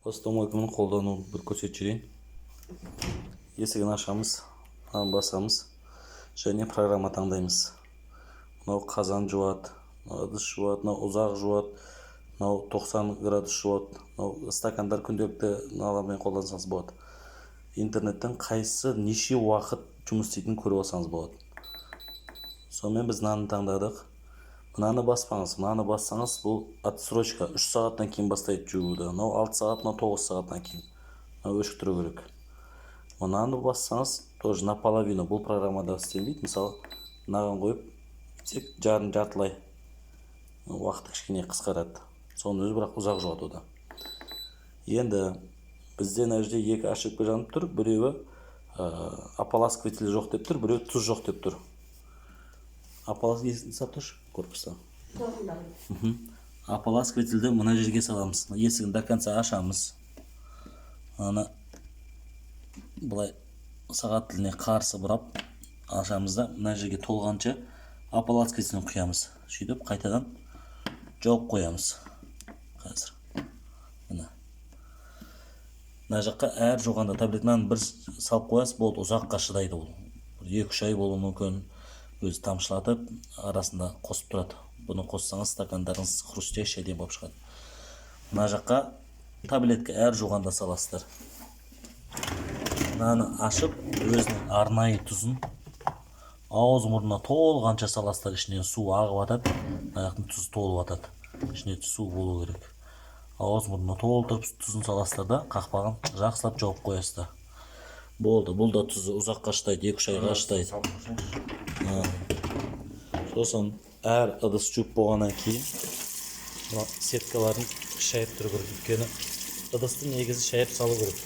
Постомойканың қолдануын бір көрсетіп жіберейін. Есігін ашамыз, басамыз және программа таңдаймыз. Мынау қазан жуады, мынау ыдыс жуады, мынау ұзақ жуады, мынау 90 градус жуады, мынау стакандар күнделікті аламен қолдансаңыз болады. Интернеттен қайсысы неше уақыт жұмыс істейтінін көріп алсаңыз болады. Сонымен біз мынаны таңдадық. Мынаны баспаңыз, мынаны бассаңыз, бұл отсрочка 3 сағаттан кейін бастайды жууды. Мынау 6 сағат, мынау 9 сағаттан кейін. Мынау өшіктіру керек. Мынаны бассаңыз, тоже наполовину бұл программада істемейді. Мысалы, мынаған қойып, тек жартылай уақыт кішкене қысқарады. Соның өзі бірақ ұзақ жуады ода. Енді бізде мына жерде екі ошибка жанып тұр. Біреуі ополаскиватель жоқ деп тұр, біреуі тұз жоқ деп тұр. Ополаскиватель сап тұршы корпуста. Ополаскивательді мына жерге саламыз. Есігін до конца ашамыз. Аны былай сағат тіліне қарсы бұрап ашамыз да мына жерге толғанша ополаскивательін құямыз. Сөйтіп қайтадан жауып қоямыз. Қазір. Мына жаққа әр жоғанда таблетнаны бір салып қоясыз, болды, ұзаққа шыдайды ол. 2-3 ай болуы мүмкін. Өзі тамшылатып, арасында қосып тұрады. Бұны қоссаңыз, стакандарыңыз хрустящий әдемі болып шығады. Мына жаққа таблетка әр жоғанда саласыздар. Мынаны ашып, өзінің арнайы тұзын ауыз мұрнына толғанша саласыздар. Ішінен су ағып атады, мына жақтың тұзы толып атады. Ішіне су болу керек. Ауыз мұрнына толтырып тұзын саласыздар да, қақпағын жақсылап жауып қоясыздар. Болды, бұл да тұзы ұзаққа шыдайды, 2-3 айға шыдайды. Сосын әр ыдыс жуып болғаннан кейін сеткаларын шайып тұру керек. Өйткені ыдысты негізі шайып салу керек.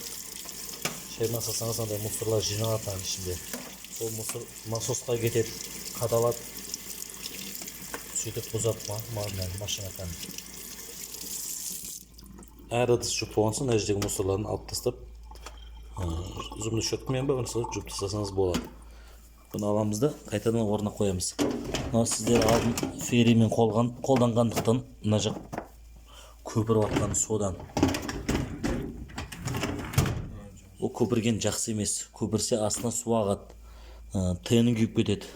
Шайып салсаңыз, андай мусорлар жиналады ішінде. Сол мусор насосқа кетеді, қадалады. Сөйтіп бұзады машинатан. Әр ыдыс жуып болған соң, мына жердегі мусорларын алып тастап, зубный щеткамен жуып тастасаңыз болады. Бұны аламыз да қайтадан орнына қоямыз. Мынау сіздер алдын ферримен қолданғандықтан мына жақ көпіріп атқан содан. Ол көпірген жақсы емес. Көпірсе астына су ағады. Тенің күйіп кетеді.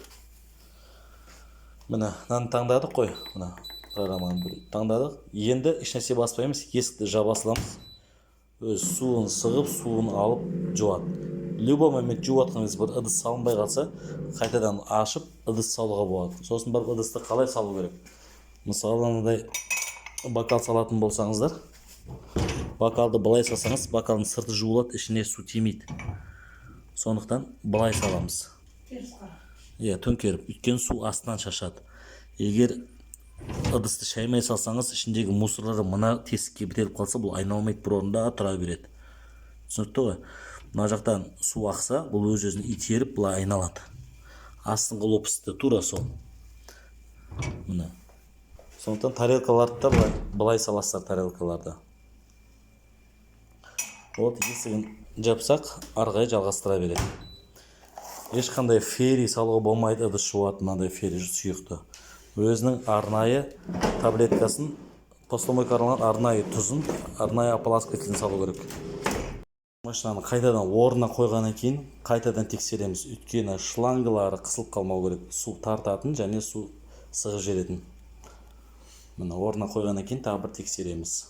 Мына мынаны таңдадық қой. Мына программаны таңдадық. Енді ешнәрсе баспаймыз, есікті жаба саламыз. Өз суын сығып, суын алып жуады. Любой момент жуып атқаныңыз бір ыдыс салынбай қалса, қайтадан ашып, ыдыс салуға болады. Сосын барып ыдысты қалай салу керек? Мысалы, мынадай бокал салатын болсаңыздар, бокалды былай салсаңыз, бокалдың сырты жуылады, ішіне су тимейді. Сондықтан былай саламыз. Төңкеріп, өйткені су астынан шашады. Егер ыдысты шаймай салсаңыз, ішіндегі мусорлары мына тесікке бітеліп қалса, бұл айналмайды, бір орында тұра береді. Түсінікті ғой? Мына жақтан су ақса, бұл өз-өзін итеріп, бұлай айналады. Астыңғы лопасты тура сол. Мына. Сондықтан тарелкаларды да былай саласыздар тарелкаларды. Вот есігін жапсақ, арғай жалғастыра береді. Ешқандай ферри салуға болмайды, ыдыс жуатын мынандай ферри сұйықты. Өзінің арнайы таблеткасын, постомойка арналған арнайы тұзын, арнайы ополаскивателін салу керек. Машинаны қайтадан орнына қойғаннан кейін қайтадан тексереміз. Өйткені шлангылары қысылып қалмау керек. Су тартатын және су сығып жіберетін. Мына орнына қойғаннан кейін тағы бір тексереміз.